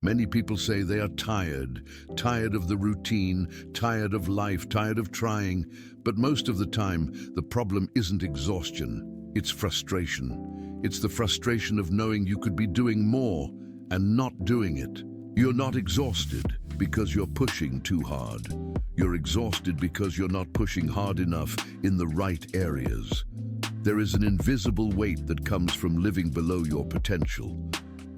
Many people say they are tired, tired of the routine, tired of life, tired of trying. But most of the time, the problem isn't exhaustion, it's frustration. It's the frustration of knowing you could be doing more and not doing it. You're not exhausted because you're pushing too hard. You're exhausted because you're not pushing hard enough in the right areas. There is an invisible weight that comes from living below your potential.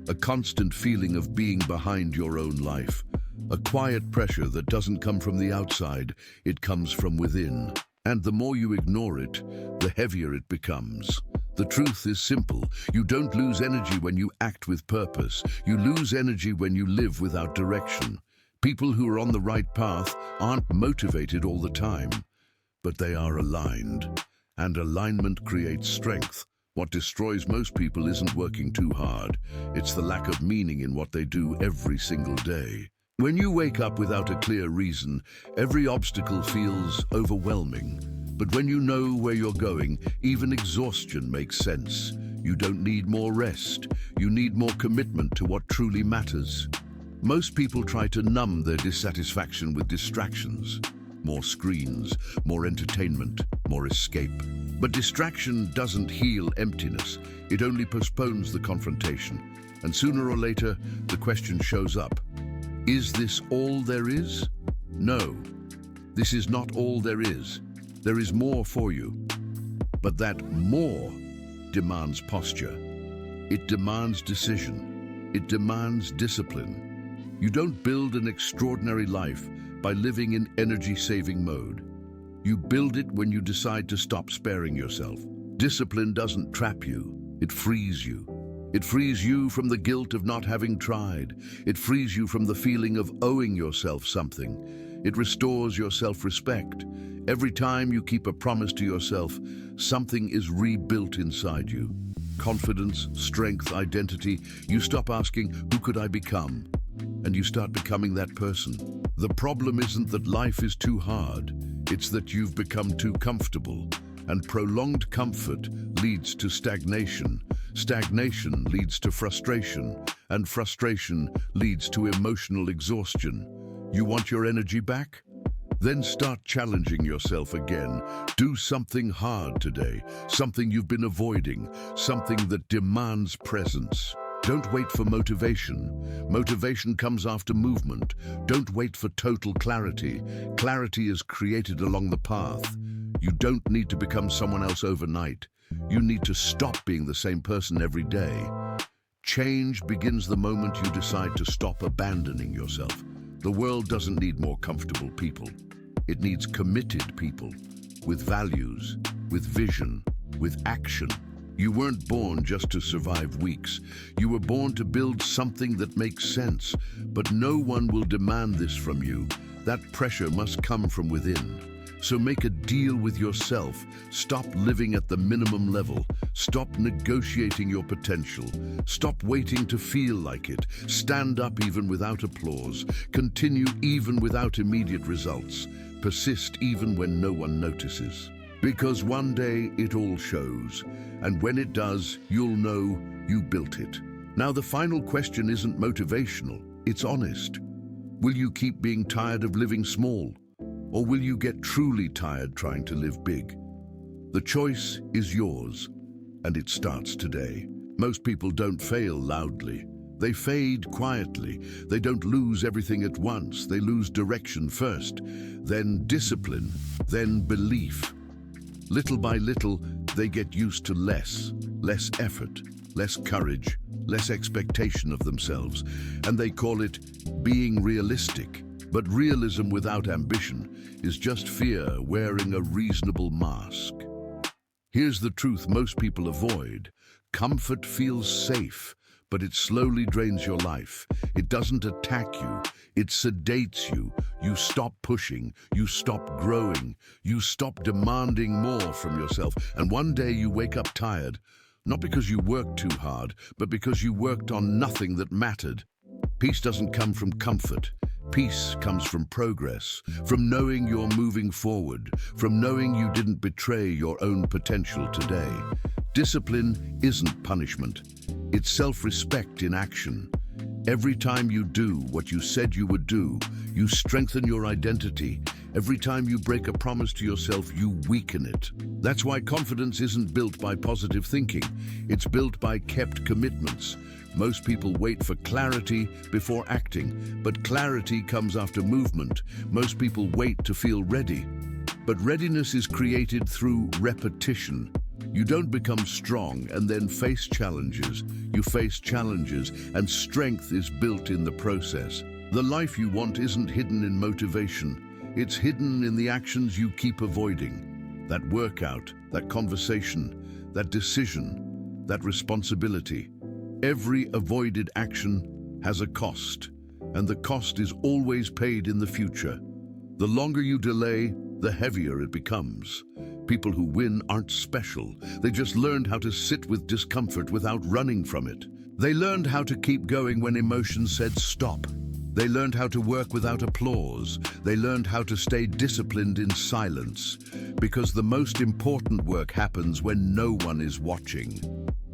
A constant feeling of being behind your own life. A quiet pressure that doesn't come from the outside, it comes from within. And the more you ignore it, the heavier it becomes. The truth is simple. You don't lose energy when you act with purpose. You lose energy when you live without direction. People who are on the right path aren't motivated all the time, but they are aligned. And alignment creates strength. What destroys most people isn't working too hard. It's the lack of meaning in what they do every single day. When you wake up without a clear reason, every obstacle feels overwhelming. But when you know where you're going, even exhaustion makes sense. You don't need more rest. You need more commitment to what truly matters. Most people try to numb their dissatisfaction with distractions. More screens, more entertainment, more escape. But distraction doesn't heal emptiness. It only postpones the confrontation. And sooner or later, the question shows up. Is this all there is? No, this is not all there is. There is more for you. But that more demands posture. It demands decision. It demands discipline. You don't build an extraordinary life by living in energy-saving mode. You build it when you decide to stop sparing yourself. Discipline doesn't trap you, it frees you. It frees you from the guilt of not having tried. It frees you from the feeling of owing yourself something. It restores your self-respect. Every time you keep a promise to yourself, something is rebuilt inside you. Confidence, strength, identity. You stop asking, who could I become? And you start becoming that person. The problem isn't that life is too hard. It's that you've become too comfortable. And prolonged comfort leads to stagnation. Stagnation leads to frustration. And frustration leads to emotional exhaustion. You want your energy back? Then start challenging yourself again. Do something hard today, something you've been avoiding, something that demands presence. Don't wait for motivation. Motivation comes after movement. Don't wait for total clarity. Clarity is created along the path. You don't need to become someone else overnight. You need to stop being the same person every day. Change begins the moment you decide to stop abandoning yourself. The world doesn't need more comfortable people. It needs committed people, with values, with vision, with action. You weren't born just to survive weeks. You were born to build something that makes sense. But no one will demand this from you. That pressure must come from within. So make a deal with yourself. Stop living at the minimum level. Stop negotiating your potential. Stop waiting to feel like it. Stand up even without applause. Continue even without immediate results. Persist even when no one notices. Because one day it all shows. And when it does, you'll know you built it. Now the final question isn't motivational, it's honest. Will you keep being tired of living small? Or will you get truly tired trying to live big? The choice is yours, and it starts today. Most people don't fail loudly. They fade quietly. They don't lose everything at once. They lose direction first, then discipline, then belief. Little by little, they get used to less effort, less courage, less expectation of themselves, and they call it being realistic. But realism without ambition is just fear wearing a reasonable mask. Here's the truth most people avoid. Comfort feels safe, but it slowly drains your life. It doesn't attack you, it sedates you. You stop pushing, you stop growing, you stop demanding more from yourself. And one day you wake up tired, not because you worked too hard, but because you worked on nothing that mattered. Peace doesn't come from comfort. Peace comes from progress, from knowing you're moving forward, from knowing you didn't betray your own potential today. Discipline isn't punishment. It's self-respect in action. Every time you do what you said you would do, you strengthen your identity. Every time you break a promise to yourself, you weaken it. That's why confidence isn't built by positive thinking. It's built by kept commitments. Most people wait for clarity before acting, but clarity comes after movement. Most people wait to feel ready. But readiness is created through repetition. You don't become strong and then face challenges. You face challenges, and strength is built in the process. The life you want isn't hidden in motivation. It's hidden in the actions you keep avoiding. That workout, that conversation, that decision, that responsibility. Every avoided action has a cost, and the cost is always paid in the future. The longer you delay, the heavier it becomes. People who win aren't special. They just learned how to sit with discomfort without running from it. They learned how to keep going when emotions said stop. They learned how to work without applause. They learned how to stay disciplined in silence. Because the most important work happens when no one is watching.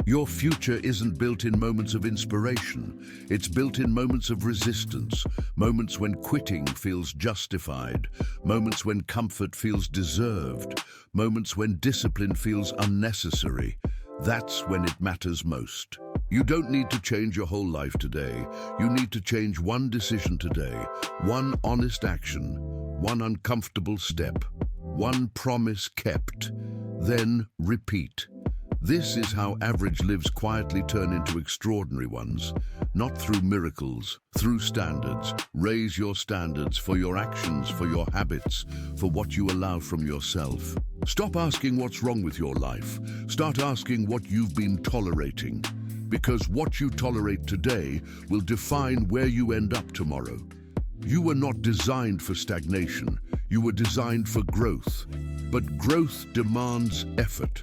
Your future isn't built in moments of inspiration. It's built in moments of resistance, moments when quitting feels justified, moments when comfort feels deserved, moments when discipline feels unnecessary. That's when it matters most. You don't need to change your whole life today. You need to change one decision today, one honest action, one uncomfortable step, one promise kept. Then repeat. This is how average lives quietly turn into extraordinary ones. Not through miracles, through standards. Raise your standards for your actions, for your habits, for what you allow from yourself. Stop asking what's wrong with your life. Start asking what you've been tolerating. Because what you tolerate today will define where you end up tomorrow. You were not designed for stagnation. You were designed for growth. But growth demands effort,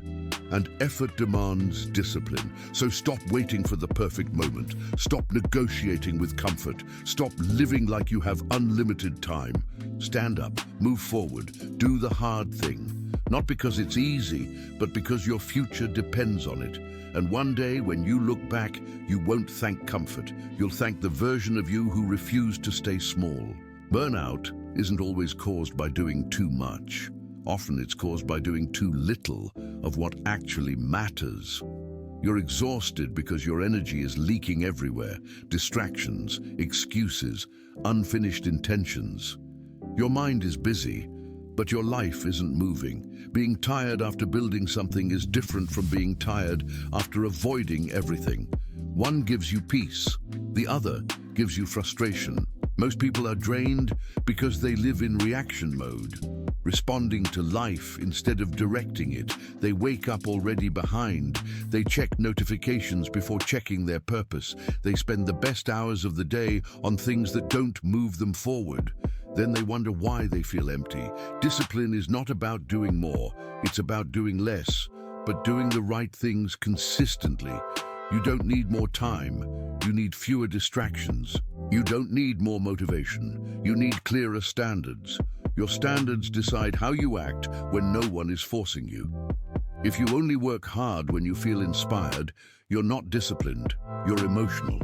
and effort demands discipline. So stop waiting for the perfect moment. Stop negotiating with comfort. Stop living like you have unlimited time. Stand up, move forward, do the hard thing. Not because it's easy, but because your future depends on it. And one day, when you look back, you won't thank comfort. You'll thank the version of you who refused to stay small. Burnout isn't always caused by doing too much. Often it's caused by doing too little of what actually matters. You're exhausted because your energy is leaking everywhere. Distractions, excuses, unfinished intentions. Your mind is busy, but your life isn't moving. Being tired after building something is different from being tired after avoiding everything. One gives you peace, the other gives you frustration. Most people are drained because they live in reaction mode, responding to life instead of directing it. They wake up already behind. They check notifications before checking their purpose. They spend the best hours of the day on things that don't move them forward. Then they wonder why they feel empty. Discipline is not about doing more. It's about doing less, but doing the right things consistently. You don't need more time. You need fewer distractions. You don't need more motivation. You need clearer standards. Your standards decide how you act when no one is forcing you. If you only work hard when you feel inspired, you're not disciplined, you're emotional.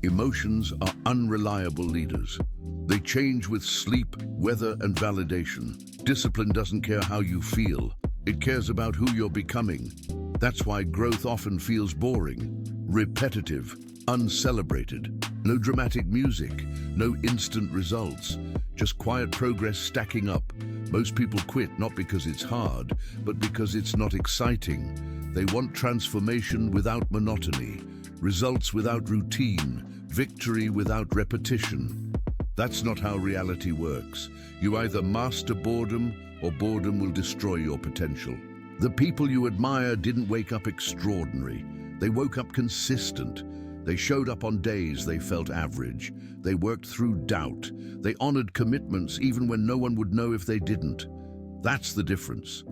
Emotions are unreliable leaders. They change with sleep, weather, and validation. Discipline doesn't care how you feel. It cares about who you're becoming. That's why growth often feels boring, repetitive, uncelebrated. No dramatic music, no instant results, just quiet progress stacking up. Most people quit not because it's hard, but because it's not exciting. They want transformation without monotony, results without routine, victory without repetition. That's not how reality works. You either master boredom, or boredom will destroy your potential. The people you admire didn't wake up extraordinary. They woke up consistent. They showed up on days they felt average. They worked through doubt. They honored commitments even when no one would know if they didn't. That's the difference.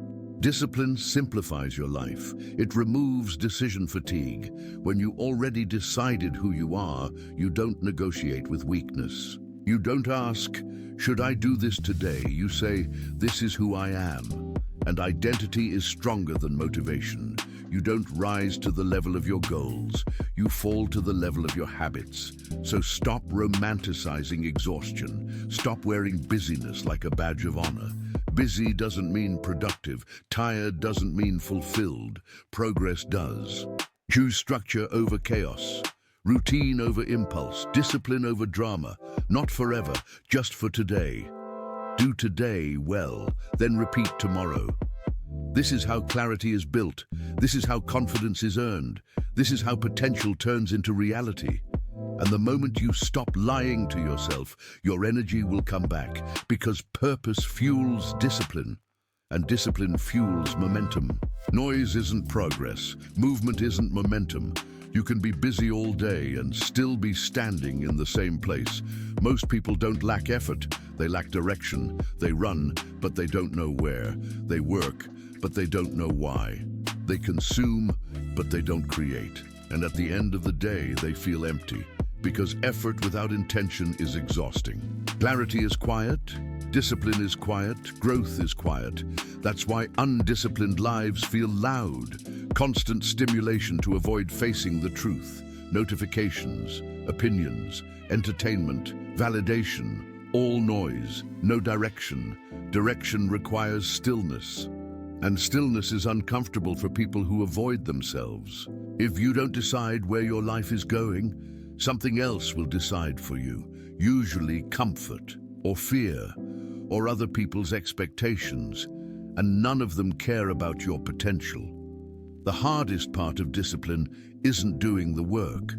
Discipline simplifies your life. It removes decision fatigue. When you already decided who you are, you don't negotiate with weakness. You don't ask, should I do this today? You say, this is who I am. And identity is stronger than motivation. You don't rise to the level of your goals. You fall to the level of your habits. So stop romanticizing exhaustion. Stop wearing busyness like a badge of honor. Busy doesn't mean productive. Tired doesn't mean fulfilled. Progress does. Choose structure over chaos. Routine over impulse. Discipline over drama. Not forever, just for today. Do today well, then repeat tomorrow. This is how clarity is built. This is how confidence is earned. This is how potential turns into reality. And the moment you stop lying to yourself, your energy will come back, because purpose fuels discipline, and discipline fuels momentum. Noise isn't progress. Movement isn't momentum. You can be busy all day and still be standing in the same place. Most people don't lack effort. They lack direction. They run, but they don't know where. They work, but they don't know why. They consume, but they don't create. And at the end of the day, they feel empty, because effort without intention is exhausting. Clarity is quiet. Discipline is quiet. Growth is quiet. That's why undisciplined lives feel loud. Constant stimulation to avoid facing the truth. Notifications, opinions, entertainment, validation, all noise, no direction. Direction requires stillness. And stillness is uncomfortable for people who avoid themselves. If you don't decide where your life is going, something else will decide for you. Usually comfort or fear or other people's expectations, and none of them care about your potential. The hardest part of discipline isn't doing the work.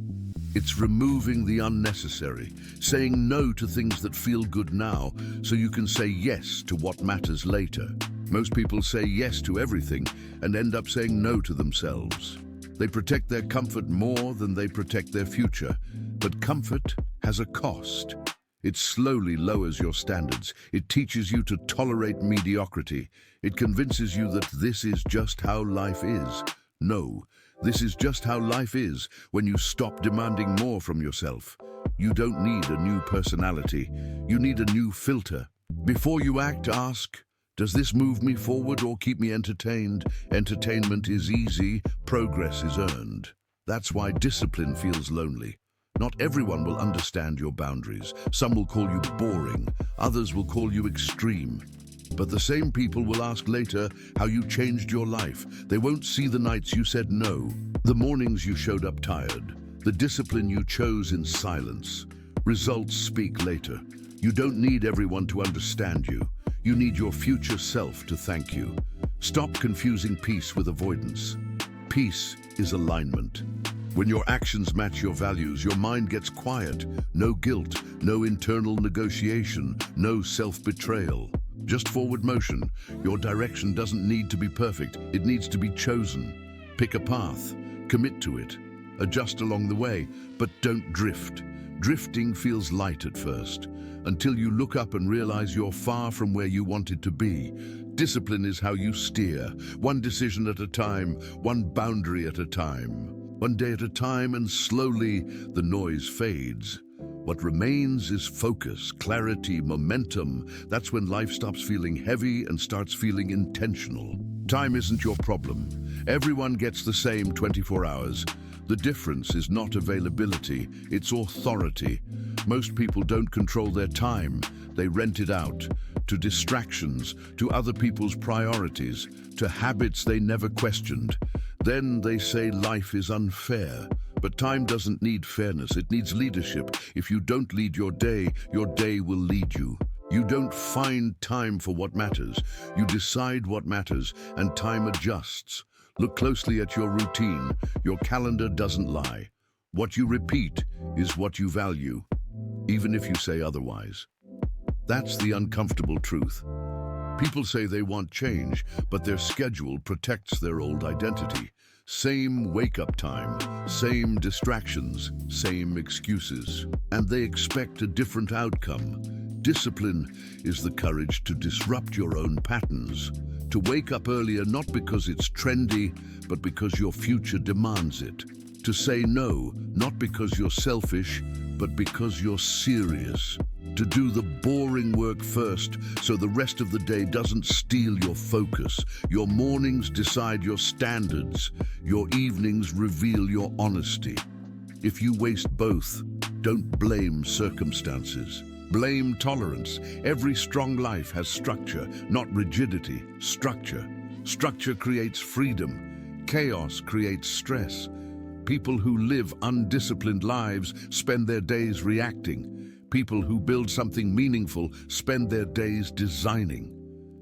It's removing the unnecessary, saying no to things that feel good now so you can say yes to what matters later. Most people say yes to everything and end up saying no to themselves. They protect their comfort more than they protect their future, but comfort has a cost. It slowly lowers your standards. It teaches you to tolerate mediocrity. It convinces you that this is just how life is. No, this is just how life is when you stop demanding more from yourself. You don't need a new personality. You need a new filter. Before you act, ask, does this move me forward or keep me entertained? Entertainment is easy, progress is earned. That's why discipline feels lonely. Not everyone will understand your boundaries. Some will call you boring, others will call you extreme. But the same people will ask later how you changed your life. They won't see the nights you said no, the mornings you showed up tired, the discipline you chose in silence. Results speak later. You don't need everyone to understand you. You need your future self to thank you. Stop confusing peace with avoidance. Peace is alignment. When your actions match your values, your mind gets quiet. No guilt, no internal negotiation, no self-betrayal. Just forward motion. Your direction doesn't need to be perfect. It needs to be chosen. Pick a path. Commit to it. Adjust along the way, but don't drift. Drifting feels light at first, until you look up and realize you're far from where you wanted to be. Discipline is how you steer, one decision at a time, one boundary at a time, one day at a time, and slowly the noise fades. What remains is focus, clarity, momentum. That's when life stops feeling heavy and starts feeling intentional. Time isn't your problem. Everyone gets the same 24 hours. The difference is not availability, it's authority. Most people don't control their time. They rent it out to distractions, to other people's priorities, to habits they never questioned. Then they say life is unfair. But time doesn't need fairness, it needs leadership. If you don't lead your day will lead you. You don't find time for what matters. You decide what matters, and time adjusts. Look closely at your routine. Your calendar doesn't lie. What you repeat is what you value, even if you say otherwise. That's the uncomfortable truth. People say they want change, but their schedule protects their old identity. Same wake-up time, same distractions, same excuses. And they expect a different outcome. Discipline is the courage to disrupt your own patterns. To wake up earlier not because it's trendy, but because your future demands it. To say no, not because you're selfish, but because you're serious. To do the boring work first so the rest of the day doesn't steal your focus. Your mornings decide your standards. Your evenings reveal your honesty. If you waste both, don't blame circumstances. Blame tolerance. Every strong life has structure, not rigidity. Structure. Structure creates freedom. Chaos creates stress. People who live undisciplined lives spend their days reacting. People who build something meaningful spend their days designing.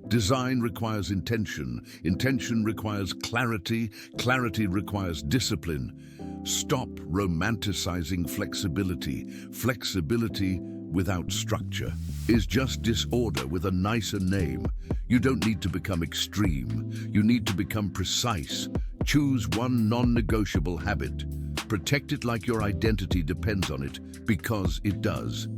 Design requires intention. Intention requires clarity. Clarity requires discipline. Stop romanticizing flexibility. Flexibility without structure is just disorder with a nicer name. You don't need to become extreme. You need to become precise. Choose one non-negotiable habit. Protect it like your identity depends on it, because it does.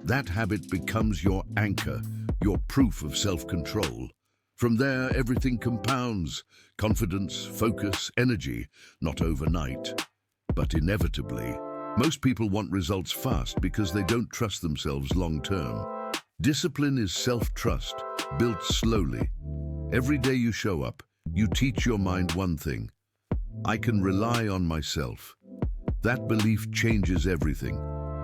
That habit becomes your anchor, your proof of self-control. From there, everything compounds. Confidence, focus, energy, not overnight, but inevitably. Most people want results fast because they don't trust themselves long-term. Discipline is self-trust, built slowly. Every day you show up, you teach your mind one thing: I can rely on myself. That belief changes everything.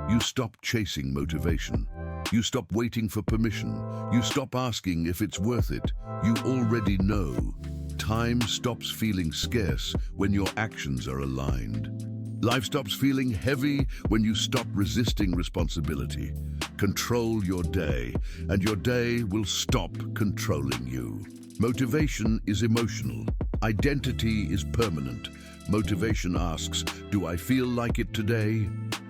You stop chasing motivation. You stop waiting for permission. You stop asking if it's worth it. You already know. Time stops feeling scarce when your actions are aligned. Life stops feeling heavy when you stop resisting responsibility. Control your day, and your day will stop controlling you. Motivation is emotional. Identity is permanent. Motivation asks, do I feel like it today?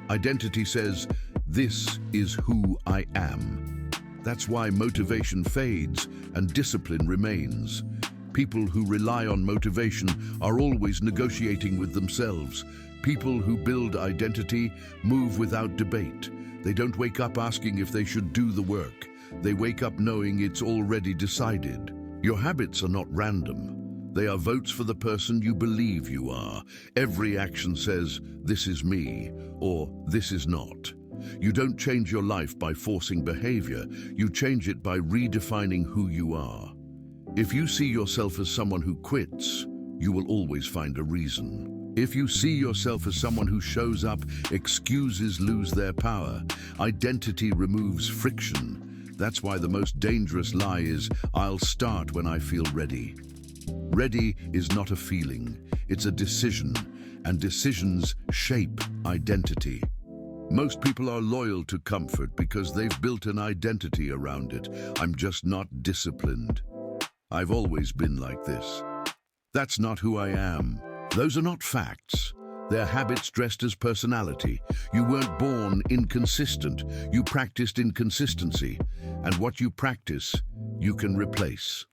Identity says, this is who I am. That's why motivation fades and discipline remains. People who rely on motivation are always negotiating with themselves. People who build identity move without debate. They don't wake up asking if they should do the work. They wake up knowing it's already decided. Your habits are not random. They are votes for the person you believe you are. Every action says, this is me, or this is not. You don't change your life by forcing behavior. You change it by redefining who you are. If you see yourself as someone who quits, you will always find a reason. If you see yourself as someone who shows up, excuses lose their power. Identity removes friction. That's why the most dangerous lie is, I'll start when I feel ready. Ready is not a feeling, it's a decision, and decisions shape identity. Most people are loyal to comfort because they've built an identity around it. I'm just not disciplined. I've always been like this. That's not who I am. Those are not facts. They're habits dressed as personality. You weren't born inconsistent. You practiced inconsistency. And what you practice, you can replace.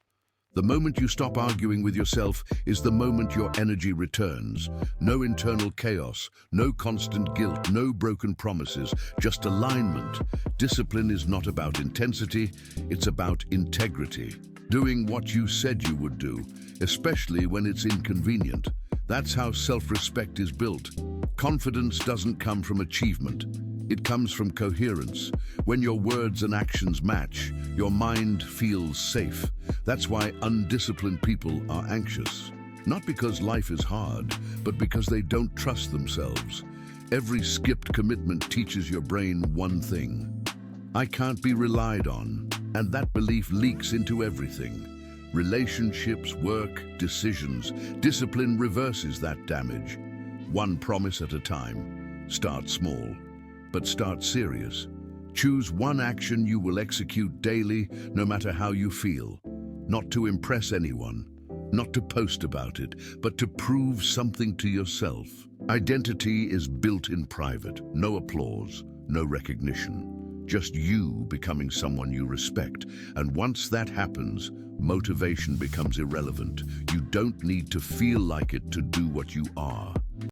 The moment you stop arguing with yourself is the moment your energy returns. No internal chaos, no constant guilt, no broken promises, just alignment. Discipline is not about intensity, it's about integrity. Doing what you said you would do, especially when it's inconvenient. That's how self-respect is built. Confidence doesn't come from achievement. It comes from coherence. When your words and actions match, your mind feels safe. That's why undisciplined people are anxious. Not because life is hard, but because they don't trust themselves. Every skipped commitment teaches your brain one thing: I can't be relied on. And that belief leaks into everything. Relationships, work, decisions. Discipline reverses that damage. One promise at a time. Start small, but start serious. Choose one action you will execute daily, no matter how you feel. Not to impress anyone, not to post about it, but to prove something to yourself. Identity is built in private. No applause, no recognition. Just you becoming someone you respect. And once that happens, motivation becomes irrelevant. You don't need to feel like it to do what you are.